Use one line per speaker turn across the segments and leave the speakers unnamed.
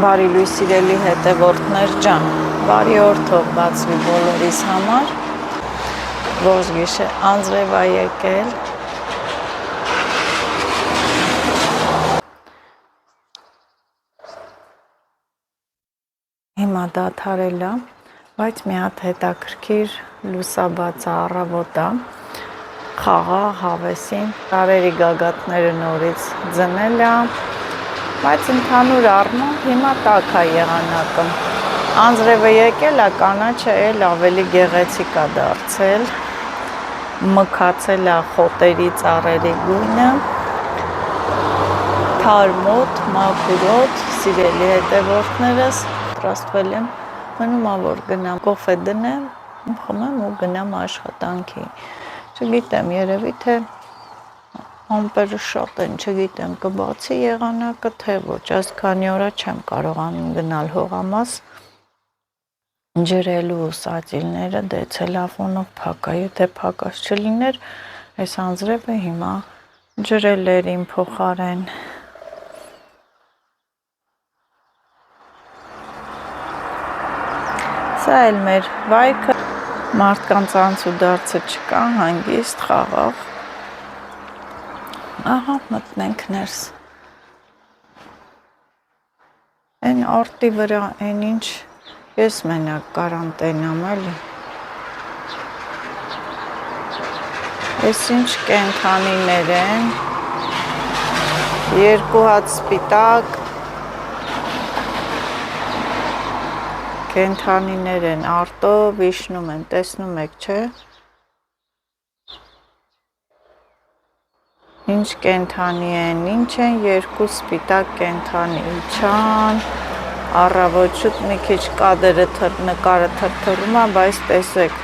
Բարի լույս սիրելի հետևորդներ ջան, բարի օր թող բացվի բոլորիս համար, ողջ գիշեր անձրև ա եկել, հիմա դադարել ա, բայց մի հատ հետաքրքիր լուսաբաց առավոտ ա, խաղաղ հավեսին, տարերի գագաթները նորից ձնել ա, բայց ընդհանուր առմամբ հիմա տաք ա եղանակը, անձրևը եկել ա, կանաչը էլ ավելի գեղեցիկ ա դարձել, մքացել ա խոտերի ծառերի գույնը, թարմոտ, մաքուրոտ, սիրելի հետևորդներս, պատրաստվել եմ, մնում ա որ գնամ կոֆե դնեմ, խմեմ ու գնամ աշխատանքի, չգիտեմ երևի թե ամպերը շատ են, չգիտեմ կբացի եղանակը թե ոչ, այսքանի օրա չեմ կարողանում գնալ հողամաս, ջրելու սածիլները դե ցելոֆանով փակ ա, եթե փակած չլիներ, այս անձրևը հիմա ջրել էր իմ փոխարեն։ Սա էլ մեր վայքը, մարդկանց անցուդարձը չկա, հանգիստ, խաղաղ, ահա մտնենք ներս, են արտի վրա, են ինչ, ես մենակ կարանտենամ էլի, ես ինչ կենթանիներ են, երկու հատ սպիտակ, կենթանիներ են արտով իշնում են, տեսնում եք, չէ, ինչ կենթանի են, ինչ են, երկու սպիտակ կենթանի իջան, առավոտ շուտ մի քիչ կադրը նկարը թրթռում ա, բայց տեսեք,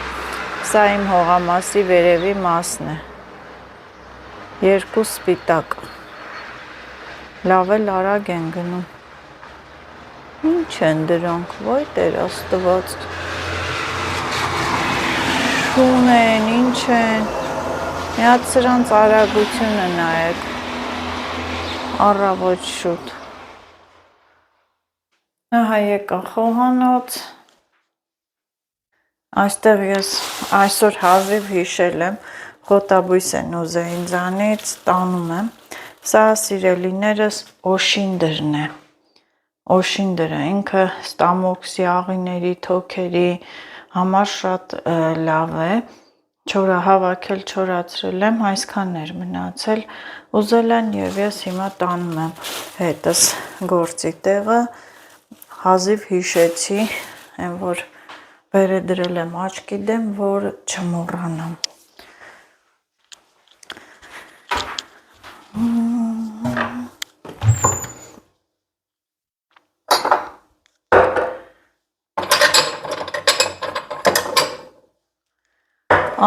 սա իմ հողամասի վերևի մասն է, երկու սպիտակ, լավ էլ արագ են գնում, ինչ են դրանք, ոյ Տեր Աստված, շուն են, ինչ են, մի հատ սրանց արագությունը նայեք, առավոտ շուտ, ահա եկա խոհանոց, այստեղ ես այսօր հազիվ հիշել եմ, խոտաբույս են ուզել ինձանից, տանում եմ, սա սիրելիներս օշինդրն է, օշինդրը ինքը ստամոքսի աղիների, թոքերի համար շատ լավ է, չորա հավաքել, չորացրել եմ, այսքան էր մնացել, ուզել են և ես հիմա տանում եմ հետս գործի տեղը, հազիվ հիշեցի, են որ բերը դրել եմ աչքի դեմ, որ չմոռանամ։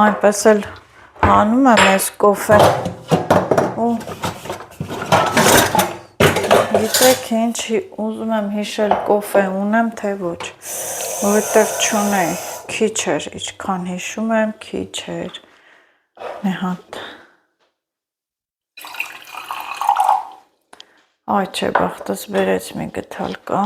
Այնպես էլ հանում եմ ես կոֆե ու գիտեք ինչ ուզում եմ հիշել կոֆե ունեմ թե ոչ, որովհետև չունեի, քիչ էր, ինչքան հիշում եմ, քիչ էր, մի հատ, այ չէ բախտս բերեց մի գթալ կա,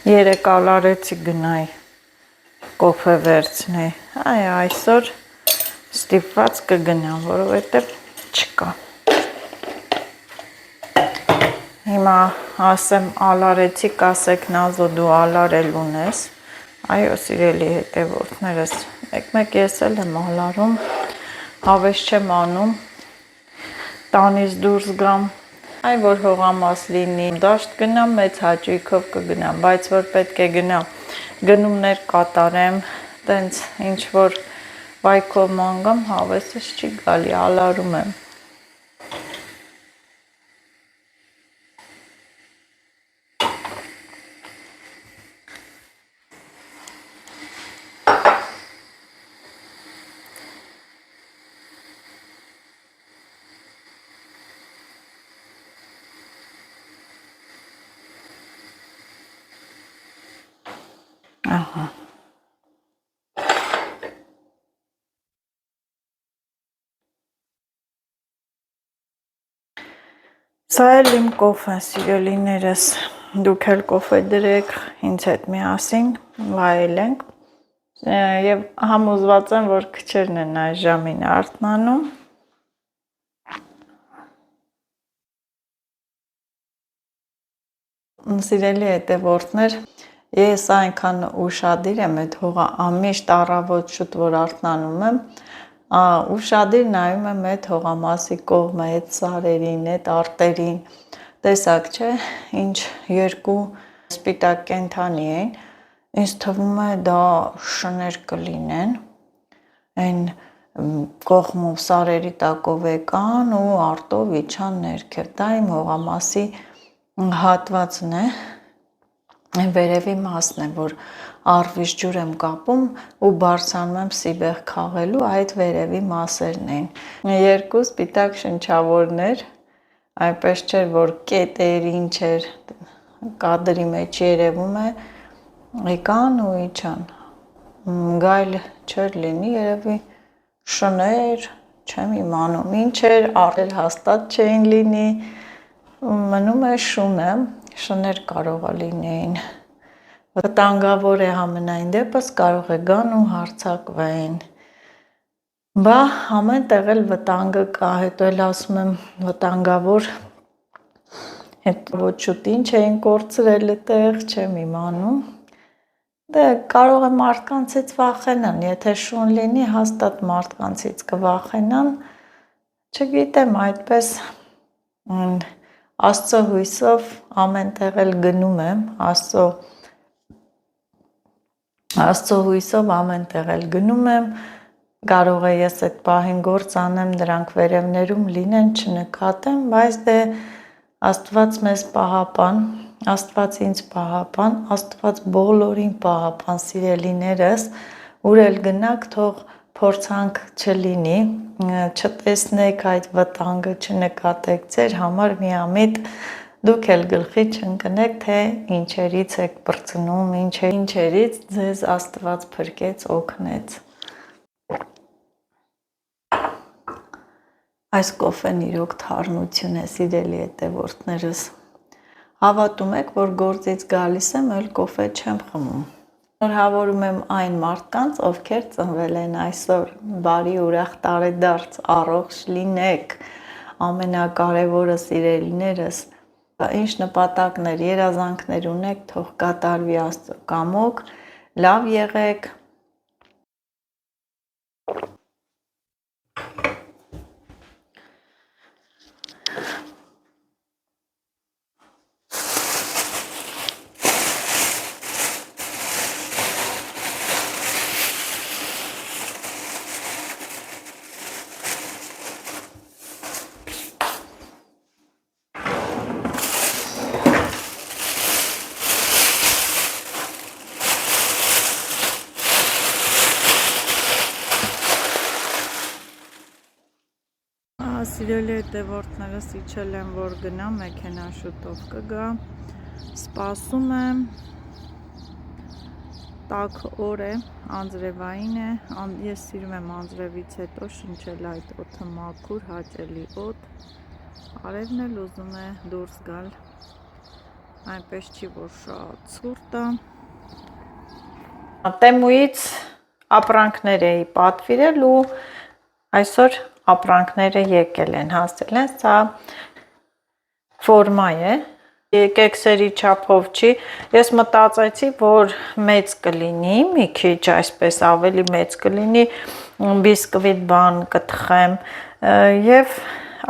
երեկ ալարեցի գնայի կոֆե վերցնեի, այ այսօր ստիպված կգնամ, որովհետև չկա, հիմա ասեմ ալարեցի, կասեք Նազո դու ալարել ունես, այո սիրելի հետևորդներս, մեկ ես էլ եմ ալարում, հավես չեմ անում, տանից դուրս գամ, այ որ հողամաս լինի, դաշտ գնամ, մեծ հաճույքով կգնամ, բայց որ պետք է գնամ, գնումներ կատարեմ, տենց ինչ որ վայքով մանգամ, հավեսս չի գալի, ալարում եմ, Ահա։ Սա էլ իմ կոֆեն, սիրելիներս, դուք էլ կոֆե դրեք, ինձ հետ միասին վայելենք եւ համոզված եմ, որ քչերն են այս ժամին արթնանում։ Սիրելի հետևորդներ, ես այնքան ուշադիր եմ այդ հողը ամիշտ առավոտ շուտ որ արթնանում եմ, ուշադիր նայում եմ այդ հողամասի կողմը, այդ սարերին, այդ արտերին, տեսակ չէ, ինչ երկու սպիտակ կենդանի են, ինձ թվում է դա շներ կլինեն, այն կողմով սարերի տակով եկան ու արտով իջան ներքև, դա իմ հողամասի հատվածն է, վերևի մասն է, որ առվից ջուր եմ կապում ու բարձրանում եմ սիբեղ քաղելու, այդ վերևի մասերն են։ Երկու սպիտակ շնչավորներ, այնպես չէր, որ կետեր ինչեր, կադրի մեջ երևում է, եկան ու իջան, գայլ չեր լինի, երևի շներ, չեմ իմանում, ինչ էր, առել հաստատ չէին լինի, մնում է շունը, շներ կարող է լինեին, վտանգավոր է համենայն դեպս, կարող է գան ու հարձակվեն, բա ամեն տեղ էլ վտանգը կա, հետո էլ ասում եմ վտանգավոր, հետո ոչ շուտ ինչ էին կորցրել այդտեղ, չեմ իմանում, դե կարող է մարդկանցից վախենան, եթե շուն լինի, հաստատ մարդկանցից կվախենան, չգիտեմ, այդպես Աստծո հույսով ամեն տեղ էլ գնում եմ, Աստծո հույսով ամեն տեղ էլ գնում եմ, կարող է ես այդ պահին գործ անեմ, դրանք վերևներում լինեն, չնկատեմ, բայց դե Աստված մեզ պահապան, Աստված ինձ պահապան, Աստված բոլորին պահապան, սիրելիներս, ուր էլ գնաք, թող փորձանք չլինի, չտեսնեք այդ վտանգը, չնկատեք ձեր համար միամիտ, դուք էլ գլխի չընկնեք, թե ինչերից եք պրծնում, ինչերից ձեզ Աստված փրկեց, օգնեց։ Այս կոֆեն իրոք թարմություն է, սիրելի հետևորդներս։ Հավատում եք, որ գործից գալիս եմ, էլ կոֆե չեմ խմում։ Շնորհավորում եմ այն մարդկանց, ովքեր ծնվել են այսօր, բարի ուրախ տարեդարձ, առողջ լինեք, ամենակարևորը սիրելիներս, ինչ նպատակներ, երազանքներ ունեք, թող կատարվի Աստծո կամոք, լավ եղեք, Սիրելի հետևորդներս, իջել եմ, որ գնամ, մեքենան շուտով կգա, սպասում եմ, տաք օր է, անձրևային է, ես սիրում եմ անձրևից հետո շնչել այդ օդը մաքուր, հաճելի օդ, արևն էլ ուզում է դուրս գալ, այնպես չի, որ շատ ցուրտ է, Տեմուից ապրանքներ էի պատվիրել ու այսօր ապրանքները եկել են, հասել են, սա ֆորմա է, կեքսերի չափով չի, ես մտածեցի, որ մեծ կլինի, մի քիչ այսպես ավելի մեծ կլինի, բիսկվիտ բան կթխեմ և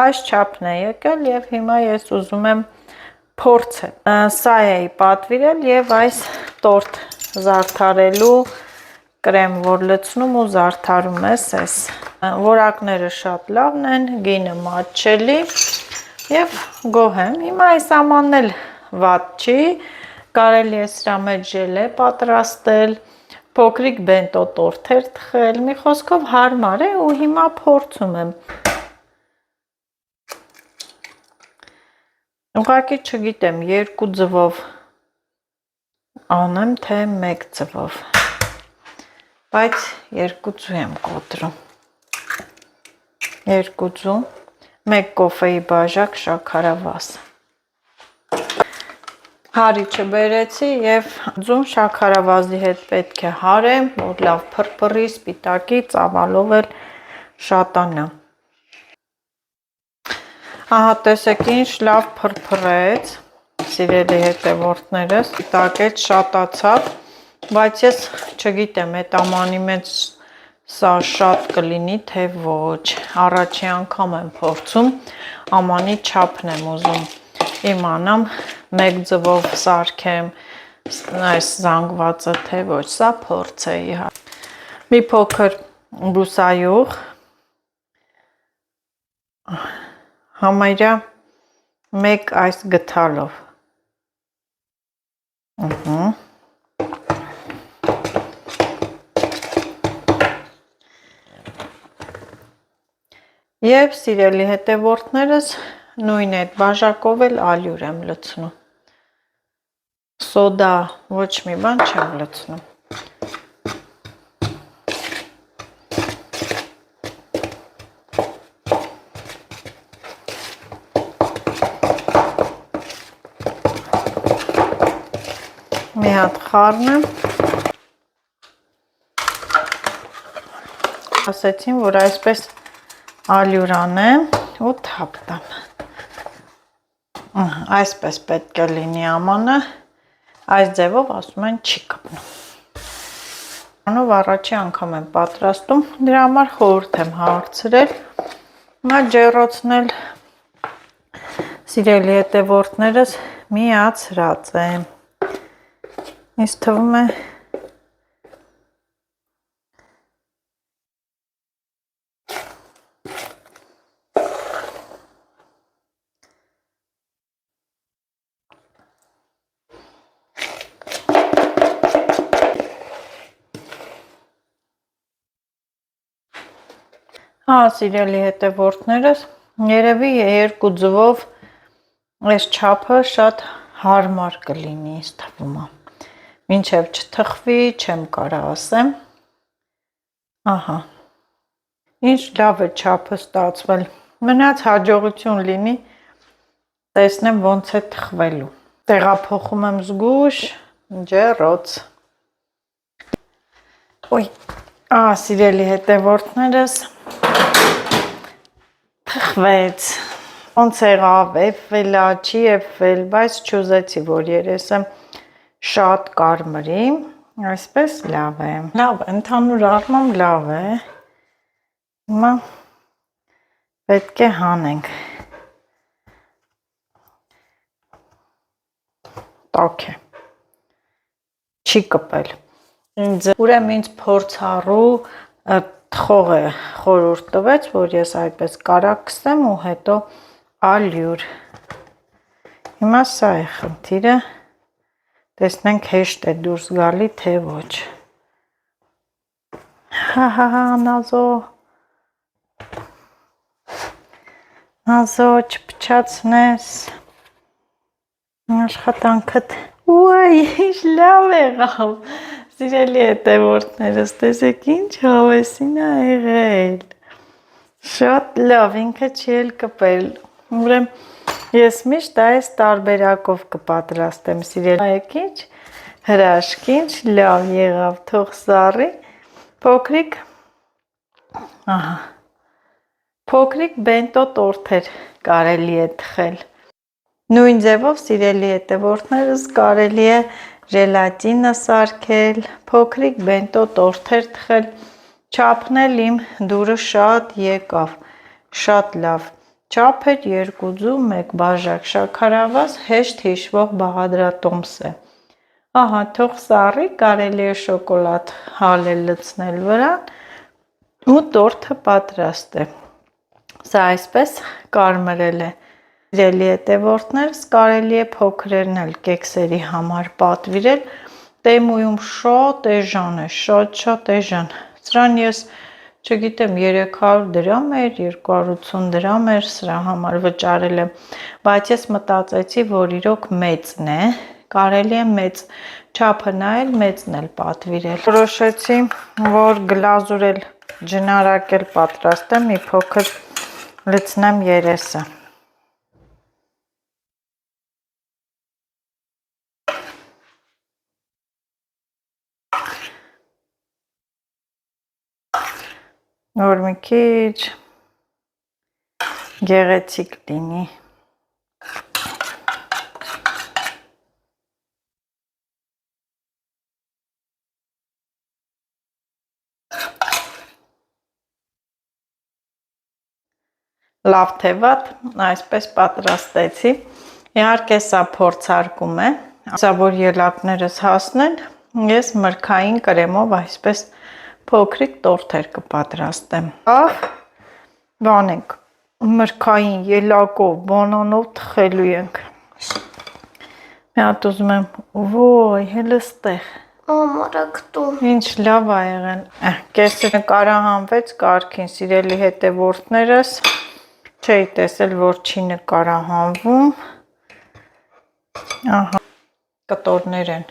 այս չափն է եկել և հիմա ես ուզում եմ փորձել, սա էի պատվիրել և այս տորտ զարդարելու կրեմ, որ լցնում ու զարդարում ես ես, որակները շատ լավն են, գինը մատչելի և գոհ եմ, հիմա այս ամանն էլ վատ չի, կարելի է սրա մեջ ժելե պատրաստել, փոքրիկ բենտո տորթեր թխել, մի խոսքով հարմար է ու հիմա փորձում եմ, ուղղակի չգիտեմ, երկու ձվով անեմ թե մեկ ձվով, բայց երկու ձու եմ կոտրում, երկու ձու, մեկ կոֆեի բաժակ շաքարավազ, հարիչը բերեցի և ձուն շաքարավազի հետ պետք է հարեմ, որ լավ փրփրի, սպիտակի, ծավալով էլ շատանա։ Ահա տեսեք ինչ լավ փրփրեց, սիրելի հետևորդներս, սպիտակեց, շատացավ, բայց ես չգիտեմ, այդ ամանի մեջ սա շատ կլինի, թե ոչ, առաջի անգամ եմ փորձում, ամանի չափն եմ ուզում իմանամ, մեկ ձվով սարքեմ այս զանգվածը, թե ոչ, սա փորձ է իհարկե։ Մի փոքր բուսայուղ, համարյա մեկ այս գթալով։ Եվ սիրելի հետևորդներս, նույն այդ բաժակով էլ ալյուր եմ լցնում։ Սոդա ոչ մի բան չեմ լցնում։ Մի հատ խառնեմ։ Ասեցին, որ այսպես ալյուր անեմ ու թափ տամ։ Այսպես պետք է լինի ամանը, այս ձևով ասում են չի կպնում։ Անով առաջի անգամ եմ պատրաստում, դրա համար խորհուրդ եմ հարցրել, նա ջեռոցնել սիրելի հետևորդներս միացրած է։ Ինձ թվում է Հա, սիրելի հետևորդներս, երևի երկու ձվով այս չափը շատ հարմար կլինի, ինձ թվում է։ Մինչև չթխվի, չեմ կարող ասեմ։ Ահա։ Ինչ լավ է չափը ստացվել։ Մնաց հաջողություն լինի, տեսնեմ ոնց է թխվելու։ Տեղափոխում եմ զգույշ, ջեռոց։ Ոյ, սիրելի հետևորդներս, թխվեց, ոնց եղավ, էփվել է, չի էփվել, բայց չուզեցի, որ երեսը շատ կարմրի, այսպես լավ է։ Լավ է, ընդհանուր առմամբ լավ է։ Հիմա պետք է հանենք։ Տաք է։ Չի կպել։ Ուրեմն ինձ փորձառու թխող է խորհուրդ տվեց, որ ես այդպես կարակցեմ ու հետո ալյուր։ Հիմա սա է խնդիրը, տեսնենք հեշտ է դուրս գալի, թե ոչ։ Հա, նազո, չփչացնես, աշխատանքդ, ուայ, ինչ լավ եղավ, սիրելի հետևորդներս, տեսեք ինչ հավեսին է եղել, շատ լավ, ինքը չի էլ կպել, ուրեմն ես միշտ այս տարբերակով կպատրաստեմ, սիրելի այքիչ, հրաշք, ինչ լավ եղավ, թող սառի, փոքրիկ բենտո տորթեր կարելի է թխել։ Նույն ձևով, սիրելի հետևորդներս, կարելի է ժելատինը սարքել, փոքրիկ բենտո տորթեր թխել, չափն էլ իմ դուրը շատ եկավ, շատ լավ, չափ էր 2 ձու 1 բաժակ շաքարավազ, հեշտ հիշվող բաղադրատոմս է։ Ահա, թող սառի, կարելի է շոկոլադ հալել լցնել վրան ու տորթը պատրաստ է։ Սա այսպես կարմրել է։ Սիրելի հետևորդներս, կարելի է փոքրերն էլ կեքսերի համար պատվիրել, Տեմույում շատ էժան է, շատ էժան։ Սրան ես չգիտեմ 300 դրամ էր, 280 դրամ էր, սրա համար վճարել եմ, բայց ես մտածեցի, որ իրոք մեծն է, կարելի է մեծ չափը նայել, մեծն էլ պատվիրել։ Որոշեցի, որ գլազուրել ջնարակել պատրաստեմ, մի փոքր լցնեմ երեսը։ Որ մի քիչ գեղեցիկ լինի։ Լավ թե վատ, այսպես պատրաստեցի։ Իհարկե սա փորձարկում է, սա որ ելակներս հասնեն, ես մրգային կրեմով այսպես փոքրիկ տորթեր կպատրաստեմ։ Բանենք, մրգային ելակով, բանանով թխելու ենք։ Մի հատ ուզում եմ, ոյ, հենց ստեղ։
Ամարակտում։
Ինչ լավ ա եղել։ Կեսը նկարահանվեց կարգին, սիրելի հետևորդներս։ Չէի տեսել, որ չի նկարահանվում։ Ահա, կտորներ են։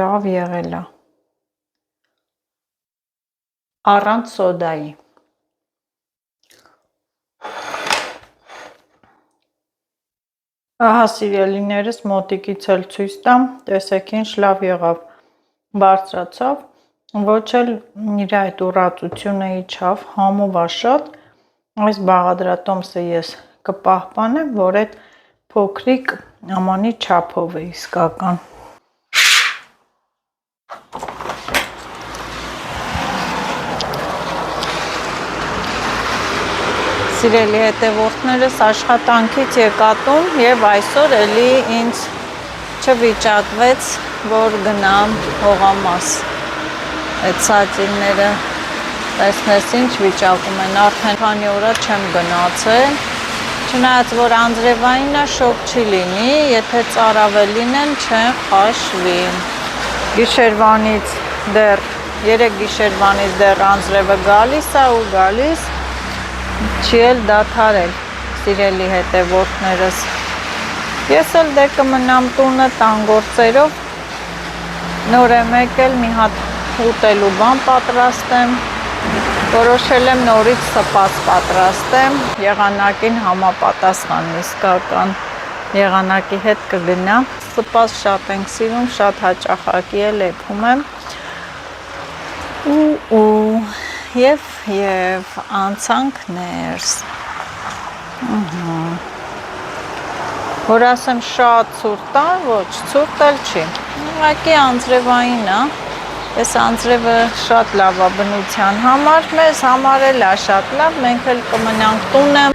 Լավ եղել է։ Առանց սոդայի։ Ահա սիրելիներս մոտիկից էլ ցույց տամ, տեսեք ինչ լավ եղավ, բարձրացավ, ոչ էլ իր այդ ուռածությունը իջավ, համով ա շատ, այս բաղադրատոմսը ես կպահպանեմ, որ այդ փոքրիկ ամանի չափով է իսկական։ Սիրելի հետևորդներս աշխատանքից եկատում եւ այսօր էլի ինձ չվիճակվեց, որ գնամ հողամաս։ Այդ սատինները տեսնես ինչ վիճակում են, արդեն քանի օր չեմ գնացել։ Չնայած որ անձրևային է, շոկ չի լինի, եթե ծարավելին են չեն խաշվի։ Գիշերվանից դեռ 3 գիշերվանից դեռ անձրևը գալիս է ու գալիս։ Չի էլ դադարել, սիրելի հետևորդներս։ Ես էլ դե կմնամ տունը տան գործերով, նոր եմ եկել, մի հատ ուտելու բան պատրաստեմ, որոշել եմ նորից սպաս պատրաստեմ, եղանակին համապատասխան իսկական եղանակի հետ կգնամ։ Սպաս շատ ենք սիրում, շատ հաճախակի էլ եփում եմ։ Եվ անցանք ներս։ Որ ասեմ շատ ցուրտ է, ոչ, ցուրտ էլ չի։ Ուղղակի անձրևային է։ Այս անձրևը շատ լավ է բնության համար, մեզ համար էլ է շատ լավ, մենք էլ կմնանք տունը։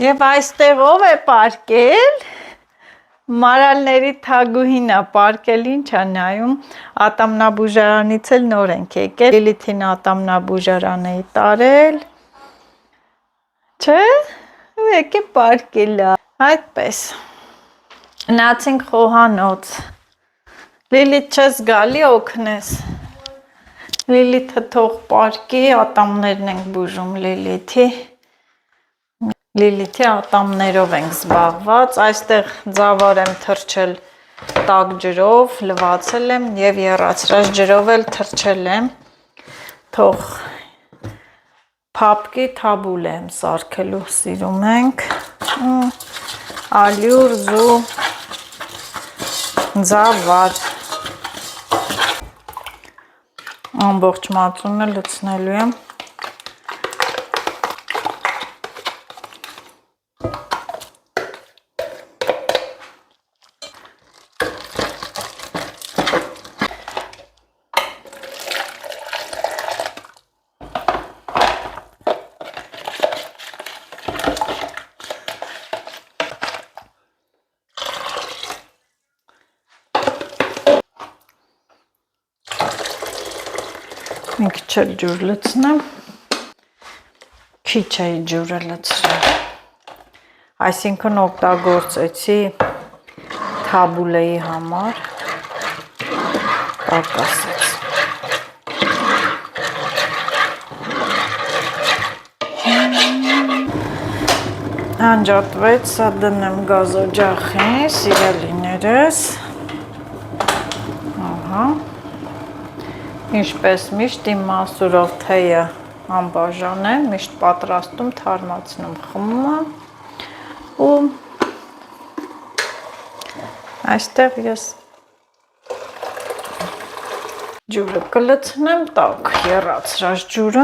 Եվ այստեղ ով է պարկել։ Մարալների թագուհին է պարկել, ինչ է նայում, ատամնաբուժարանից էլ նոր ենք եկել, Լիլիթին ատամնաբուժարան էի տարել, չէ, եկե պարկել է, այդպես, նացինք խոհանոց, Լիլիթ չես գալի օգնես, Լիլիթը թող պարկի, ատամներն ենք բուժում Լիլիթի, Լիլիթի ատամներով ենք զբաղված, այստեղ ձավար եմ թրջել տաք ջրով, լվացել եմ և եռացրած ջրով էլ թրջել եմ, թող փափկի թաբուլ եմ սարքելու սիրում ենք, ալյուր, զու, ձավար, ամբողջ մածունը լցնելու եմ, մի քիչ էլ ջուր լցնեմ, քիչ էի ջուրը լցրել, այսինքն օգտագործեցի թաբուլեի համար, պակասեց, Անջատվեց, սա դնեմ գազօջախին, սիրելիներս։ Ահա։ Ինչպես միշտ իմ մասուրով թեյը անբաժան է, միշտ պատրաստում, թարմացնում, խմում եմ ու այստեղ ես ջուրը կլցնեմ, տաք եռացրած ջուրը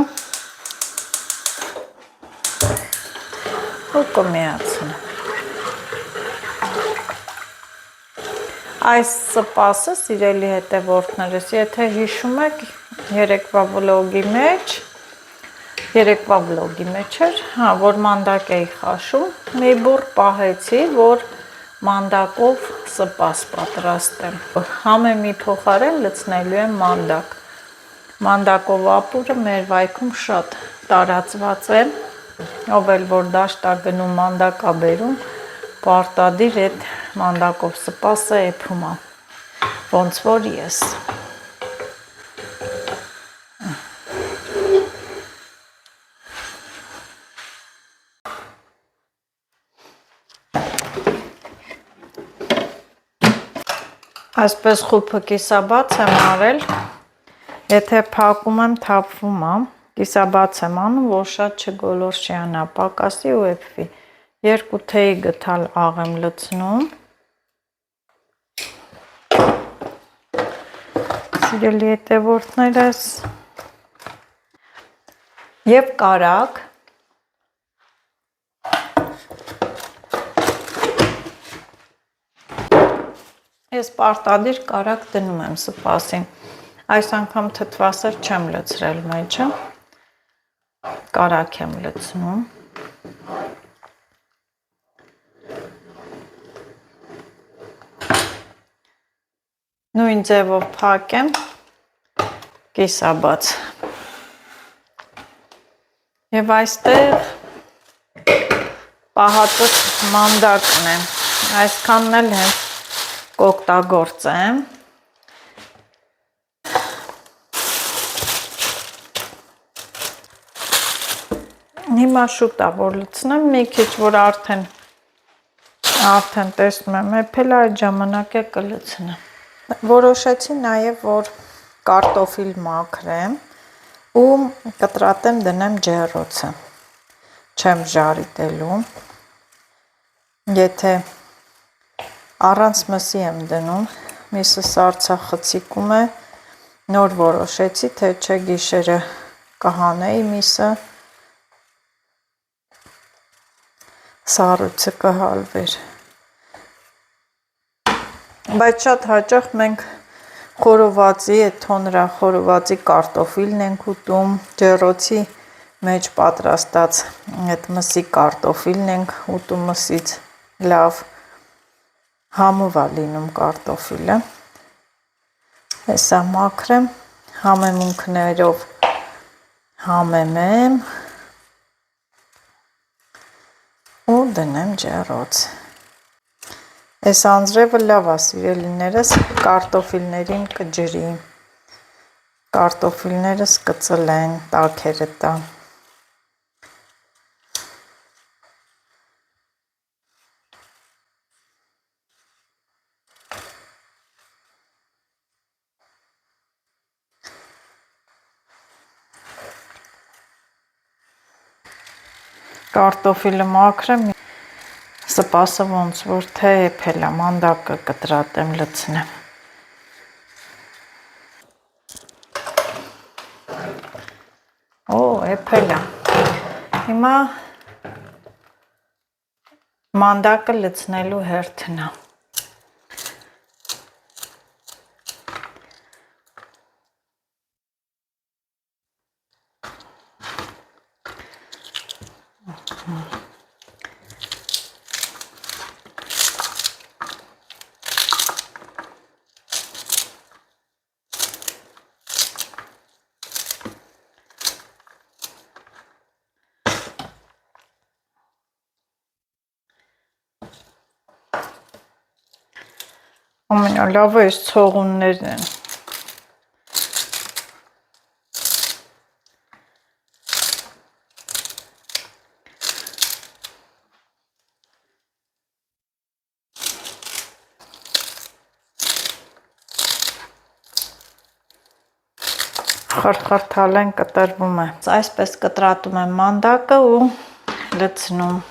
ու կմիացնեմ։ Այս սպասը, սիրելի հետևորդներս, եթե հիշում եք երեկվա վլոգի մեջ էր, որ մանդակ էի խաշում, մի բուռ պահեցի, որ մանդակով սպաս պատրաստեմ։ Համեմի փոխարեն լցնելու եմ մանդակ։ Մանդակով ապուրը մեր վայքում շատ տարածված է, ով էլ որ դաշտ է գնում մանդակ է բերում, պարտադիր այդ մանդակով սպասը էփում է, ոնց որ ես։ Այսպես խուփը կիսաբաց եմ արել, եթե փակում եմ թափվում է, կիսաբաց եմ անում, որ շատ չգոլորշի անա, պակասի ու էփվի։ 2 թեյ գթալ աղ եմ լցնում։ Սիրելի հետևորդներս, եւ կարագ։ Ես պարտադիր կարագ դնում եմ սպասին։ Այս անգամ թթվասեր չեմ լցրել մեջը, կարագ եմ լցնում։ Նույն ձևով փակեմ, կիսաբաց։ Եվ այստեղ պահածոց մանդակն է, այսքանն էլ հենց կօգտագործեմ։ Հիմա շուտ է որ լցնեմ, մի քիչ որ արդեն տեսնում եմ էփել, այդ ժամանակ է կլցնեմ։ Որոշեցի նաև որ կարտոֆիլ մաքրեմ ու կտրատեմ դնեմ ջեռոցը։ Չեմ ժարիտելու։ Եթե առանց մսի եմ դնում, միսը սառցախցիկում է, նոր որոշեցի, թե չէ գիշերը կհանեի միսը, սառույցը կհալվեր։ Բայց շատ հաճախ մենք խորովածի, այդ թոնրախորովածի կարտոֆիլն ենք ուտում, ջեռոցի մեջ պատրաստած այդ մսի կարտոֆիլն ենք ուտում մսից լավ, համով է լինում կարտոֆիլը։ Հեսա մաքրեմ, համեմունքներով համեմեմ ու դնեմ ջեռոց։ Այս անձրևը լավ է, սիրելիներս, կարտոֆիլներին կջրի, կարտոֆիլներս կծլեն, տաքերը տա։ Կարտոֆիլը մաքրեմ, սպասը ոնց որ թե էփել է, մանդակը կտրատեմ, լցնեմ։ Օ, էփել է։ Հիմա մանդակը լցնելու հերթն է։ Ամենալավը այս ցողուններն են։ խրթխրթալեն կտրվում է։ Այսպես կտրատում եմ մանդակը ու լցնում։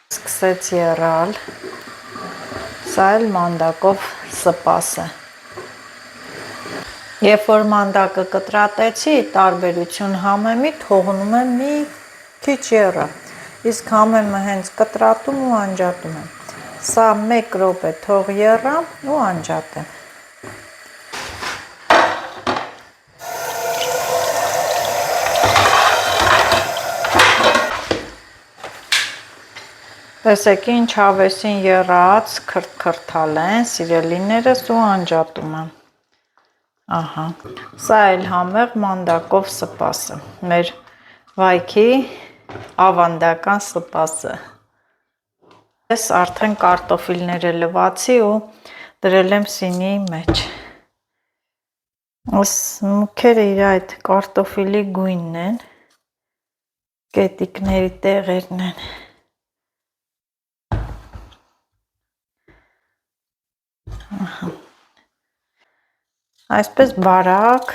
Սկսեց եռալ, սա էլ մանդակով սպաս է։ Երբ որ մանդակը կտրատեցի, տարբերություն համեմի թողնում եմ մի քիչ եռա, իսկ համեմը հենց կտրատում ու անջատում եմ։ Սա 1 րոպե թող եռա ու անջատեմ։ Տեսեք ինչ հավեսին եռած, քրթքրթալ են սիրելիներս ու անջատում եմ։ Ահա, սա էլ համեղ մանդակով սպասը, մեր վայքի ավանդական սպասը։ Ես արդեն կարտոֆիլները լվացի ու դրել եմ սինի մեջ։ Այս մուքերը իր այդ կարտոֆիլի գույնն են, կետիկների տեղերն են։ Այսպես բարակ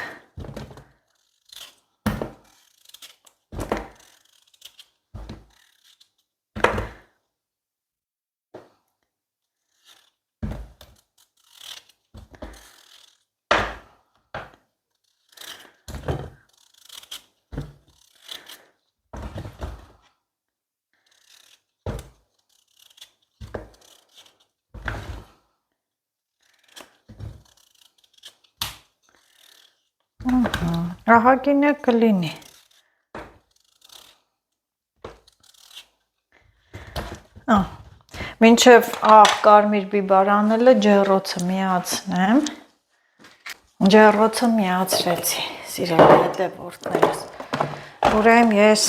ահագինը կլինի։ Մինչև աղ կարմիր բիբարանելը ջեռոցը միացնեմ։ Ջեռոցը միացրեցի, սիրելի հետևորդներս։ Ուրեմն ես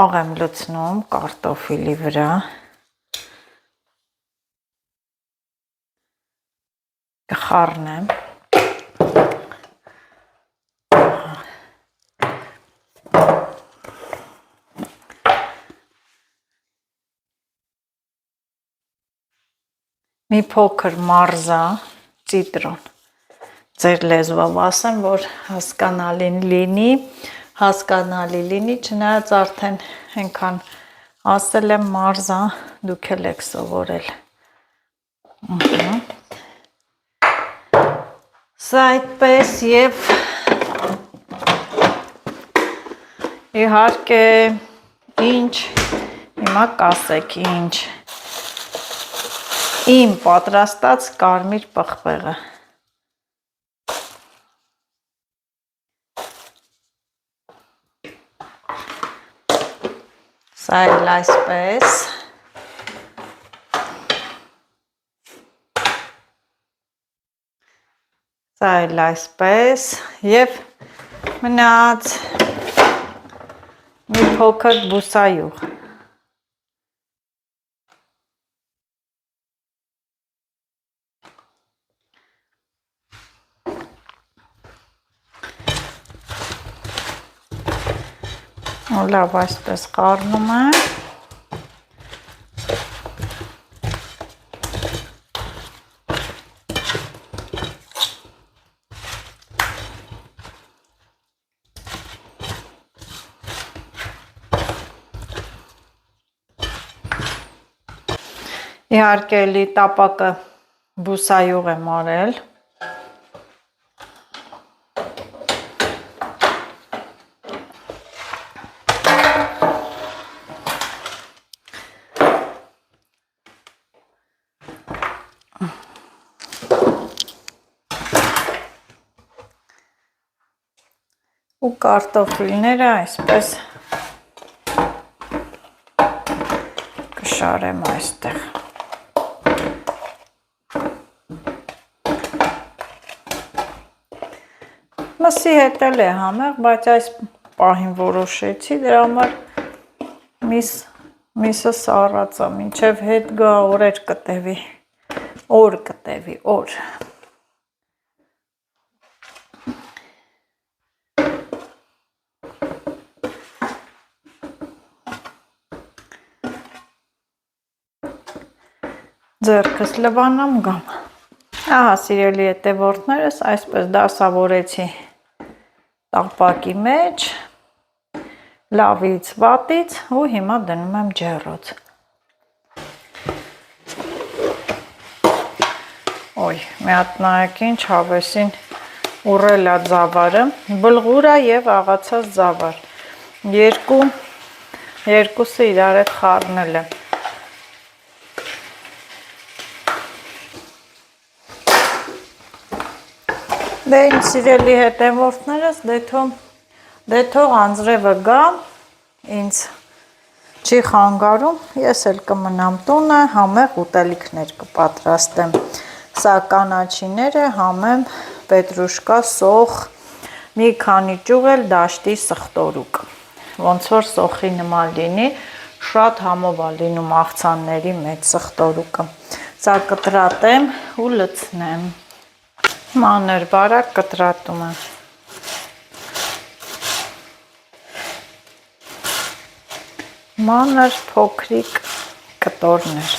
աղ եմ լցնում կարտոֆիլի վրա։ Կխառնեմ։ Մի փոքր մարզա, ցիտրոն։ Ձեր լեզվով ասեմ, որ հասկանալի լինի, չնայած արդեն այնքան ասել եմ մարզա, դուք էլ եք սովորել։ Սա այդպես եւ իհարկե ինչ, հիմա կասեք ինչ։ Իմ պատրաստած կարմիր պղպեղը։ Սա էլ այսպես։ Սա էլ այսպես եւ մնաց մի փոքր բուսայուղ։ Լավ, այսպես խառնում եմ։ Իհարկե էլի տապակը բուսայուղ եմ արել։ Ու կարտոֆիլները այսպես կշարեմ այստեղ։ Մսի հետ էլ է համեղ, բայց այս պահին որոշեցի, դրա համար միսը սառած է, մինչև հետ գա օրեր կտևի, օր կտևի, օր։ Ձեռքս լվանամ գամ։ Ահա, սիրելի հետևորդներս, այսպես դասավորեցի տապակի մեջ, լավից վատից ու հիմա դնում եմ ջեռոց։ Ոյ, մի հատ նայեք ինչ հավեսին ուռել է ձավարը, բլղուր է եւ աղացած ձավար։ Երկուսը իրար հետ խառնել եմ։ Դե իմ սիրելի հետևորդներս, դե թող անձրևը գա, ինձ չի խանգարում, ես էլ կմնամ տունը, համեղ ուտելիքներ կպատրաստեմ։ Սա կանաչիները համեմ պետրուշկա, սոխ, մի քանի ճյուղ էլ դաշտի սխտորուկ, ոնց որ սոխի նման լինի, շատ համով է լինում աղցանների մեջ սխտորուկը։ Սա կտրատեմ ու լցնեմ։ Մանր բարակ կտրատում եմ։ Մանր փոքրիկ կտորներ։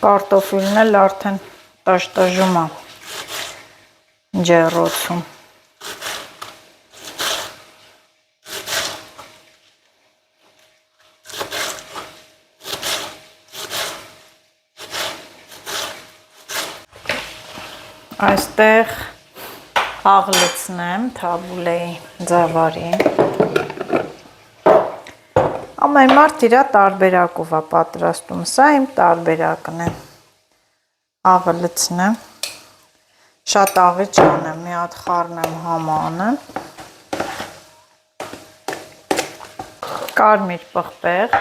Կարտոֆիլն էլ արդեն տաշտաժում է ջեռոցում։ Այստեղ աղ լցնեմ թաբուլեի ձավարին։ Ամեն մարդ իր տարբերակով է պատրաստում, սա իմ տարբերակն է։ Աղը լցնեմ, շատ աղի չանեմ, մի հատ խառնեմ համանը, կարմիր պղպեղ,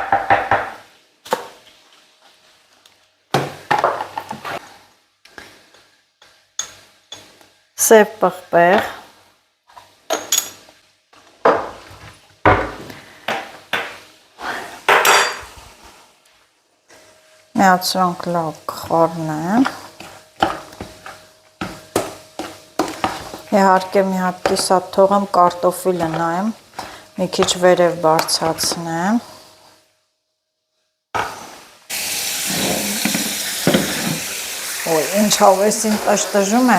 սև պղպեղ, մի հատ սրանք լավ կխառնեմ, իհարկե մի հատ կիսատ թողեմ կարտոֆիլը նայեմ, մի քիչ վերև բարձրացնեմ, ոյ, ինչ հավեսին տաշտժում է,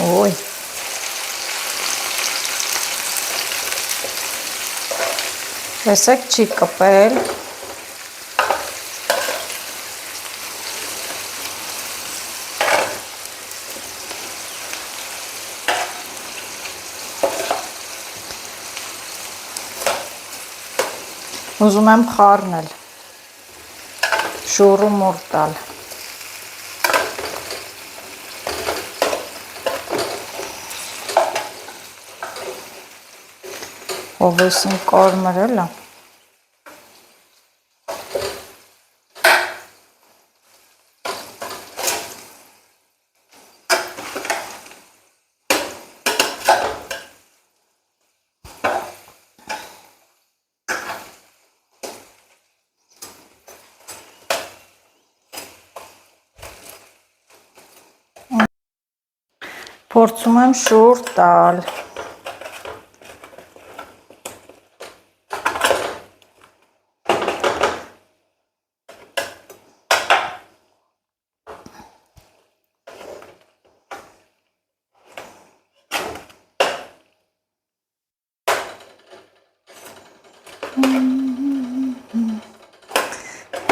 ոյ, տեսեք չի կպել, ուզում եմ խառնել, շուռ ու մուռ տալ։ Հովեսին կարմրել է։ Փորձում եմ շուռ տալ։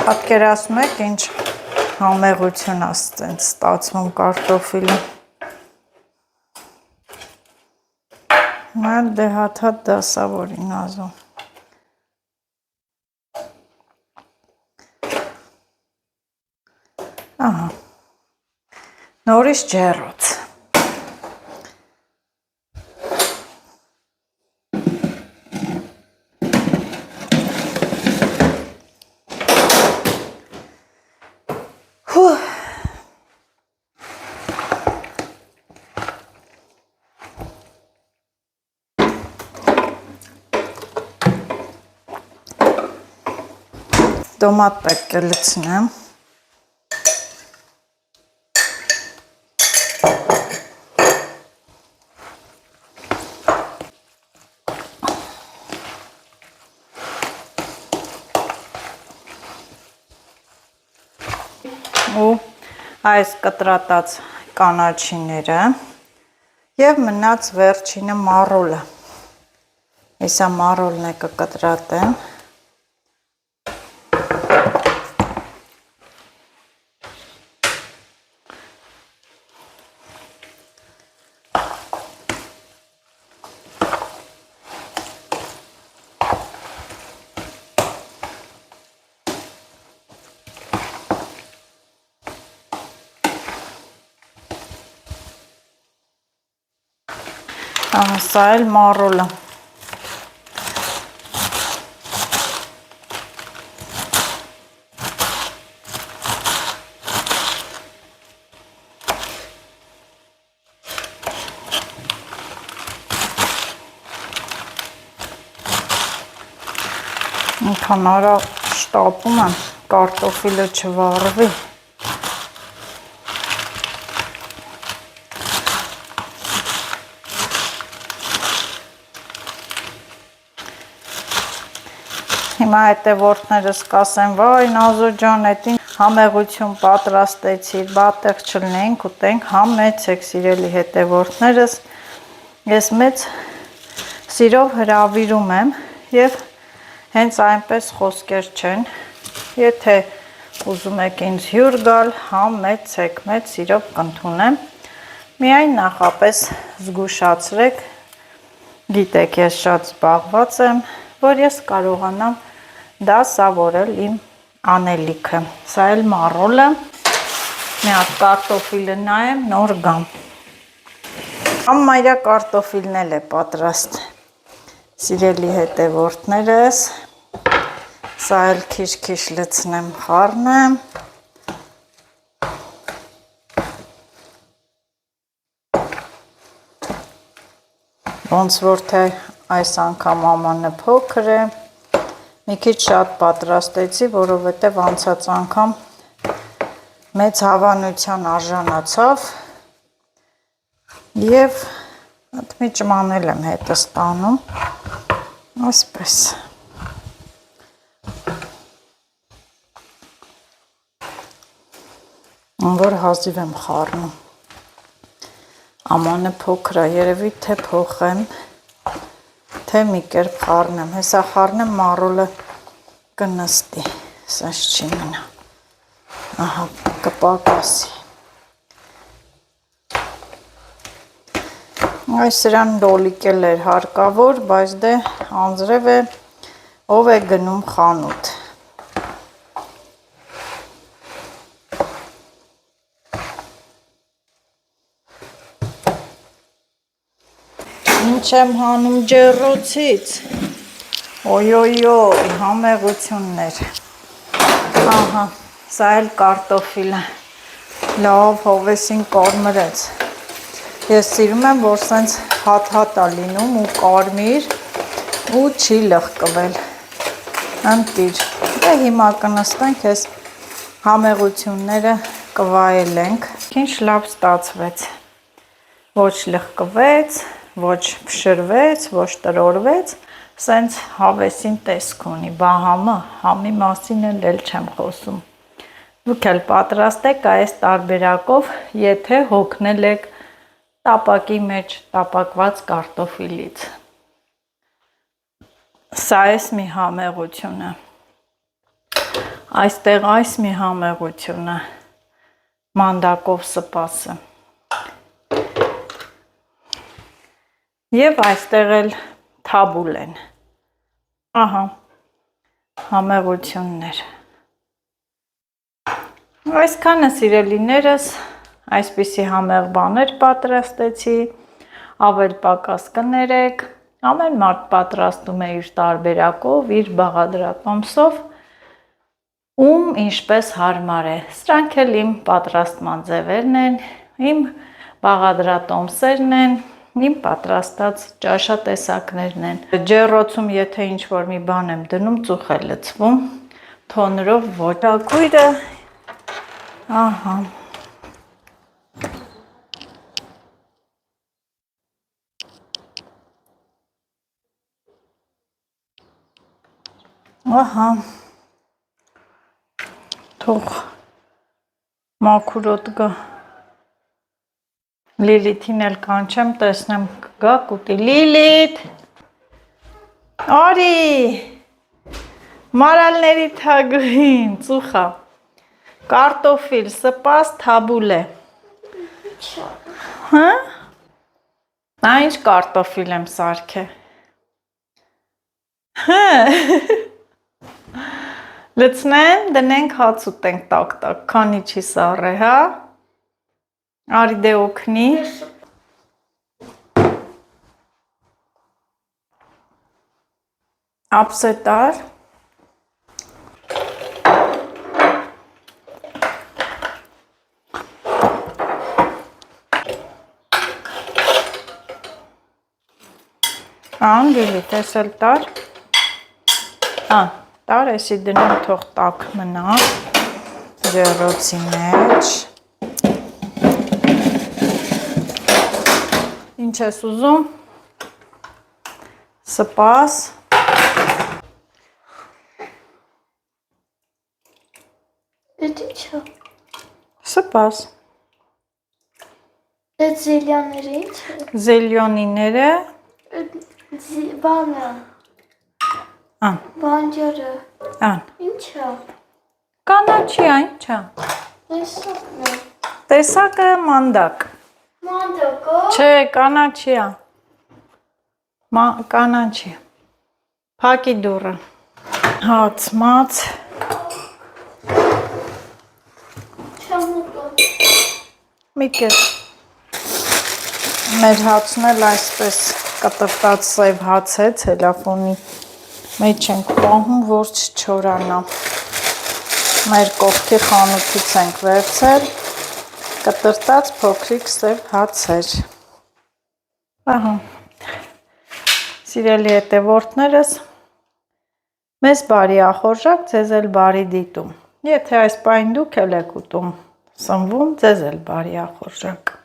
Պատկերացնում եք ինչ համեղություն է ստացվում կարտոֆիլը։ Դե հատ դասավորին ազում։ Ահա։ Նորից ջեռոց։ Տոմատ պետք է լցնեմ։ Ու այս կտրատած կանաչիները եւ մնաց վերջինը մառոլը։ Հեսա մառոլն է կկտրատեմ։ Սա էլ մառոլը։ Ինքան արա շտապում եմ, կարտոֆիլը չվառվի։ Հիմա հետևորդներս կասեն, վայ Նազո ջան, էդին համեղություն պատրաստեցիր, բատեղ չլնենք, ուտենք, համեցեք սիրելի հետևորդներս։ Ես մեծ սիրով հրավիրում եմ եւ հենց այնպես խոսքեր չեն։ Եթե ուզում եք ինձ հյուր գալ, համեցեք, մեծ սիրով կընդունեմ։ Միայն նախապես զգուշացրեք, գիտեք, ես շատ զբաղված եմ, որ ես կարողանամ դասավորել իմ անելիքը։ Սա էլ մառոլը, մի հատ կարտոֆիլը նայեմ, նոր գամ։ Համարյա կարտոֆիլն էլ է պատրաստ։ Սիրելի հետևորդներս, սա էլ քիչ-քիչ լցնեմ, խառնեմ։ Ոնց որ թե այս անգամ ամանը փոքր է, մի քիչ շատ պատրաստեցի, որովհետև անցած անգամ մեծ հավանության արժանացավ եւ մի ճմանել եմ հետս տանում, այսպես։ Որ հազիվ եմ խառնում։ Ամանը փոքր է, երևի թե փոխեմ, թե մի կերպ խառնեմ, հեսա խառնեմ մառոլը կնստի, սաս չի մնա, ահա կպակասի, այս սրան լոլիկ էլ էր հարկավոր, բայց դե անձրև է, ով է գնում խանութ, ինչ եմ հանում ջեռոցից, օյ, համեղություններ, ահա, սա էլ կարտոֆիլը, լավ հովեսին կարմրեց, ես սիրում եմ, որ սենց հատ-հատ է լինում ու կարմիր ու չի լղկվել, ընտիր, դե հիմա կնստենք, ես համեղությունները կվայելենք, ինչ լավ ստացվեց, ոչ լղկվեց, ոչ փշրվեց, ոչ տրորվեց, սենց հավեսին տեսք ունի, բահամը, համի մասին էլ չեմ խոսում։ Դուք էլ պատրաստեք այս տարբերակով, եթե հոգնել եք տապակի մեջ տապակված կարտոֆիլից։ Սա էս մի համեղությունը, այստեղ այս մի համեղությունը, մանդակով սպասը։ Եվ այստեղ էլ թաբուլ են, ահա, համեղություններ, Այսքանը սիրելիներս, այսպիսի համեղ բաներ պատրաստեցի, ավել պակաս կներեք, ամեն մարդ պատրաստում է իր տարբերակով, իր բաղադրատոմսով, ում ինչպես հարմար է, սրանք էլ իմ պատրաստման ձևերն են, իմ բաղադրատոմսերն են, իմ պատրաստած ճաշատեսակներն են, ջեռոցում եթե ինչ-որ մի բան եմ դնում, ծուխ է լցվում, թոնրով ոչ, ակույրը, ահա, ահա, թող մաքուրոտ գա, Լիլիթին էլ կանչեմ, տեսնեմ կգա կուտի, Լիլիթ, արի, մարալների թագուհին, ծուխա, կարտոֆիլ, սպաս, թաբուլ է, հա, նա ինչ կարտոֆիլ եմ սարքե, հա, լցնեն, դնենք հաց ուտենք տակ-տակ, քանի չի սառե, հա, արի դե օգնի, ապսետար, ան Լիլիթ, ես էլ տար, տար էսի դնում թող տակ մնա, ջեռոցի մեջ, ինչ ես ուզում, սպաս,
Էդ ինչ է։
սպաս,
Էդ զելյաները ինչ է։
զելյոնիները,
Բանը,
ան,
բանջարը,
ան,
ինչ է։
կանաչի ինչ է,
Տեսակն է։
տեսակը մանդակ,
Մանդակը։
չէ, կանաչի է, կանաչի, փակի դուռը, հաց, մաց,
Չամուկը։
մի կեր, մեր հացն էլ այսպես կտրտած սև հաց է, ցելոֆոնի մեջ ենք պահում, որ չչորանա, մեր կողքի խանութից ենք վերցել, կտրտած փոքրիկ սև հաց էր, ահա, սիրելի հետևորդներս, մեզ բարի ախորժակ, ձեզ էլ բարի դիտում, եթե այս պայն դուք էլ եք ուտում, սնվում, ձեզ էլ բարի ախորժակ,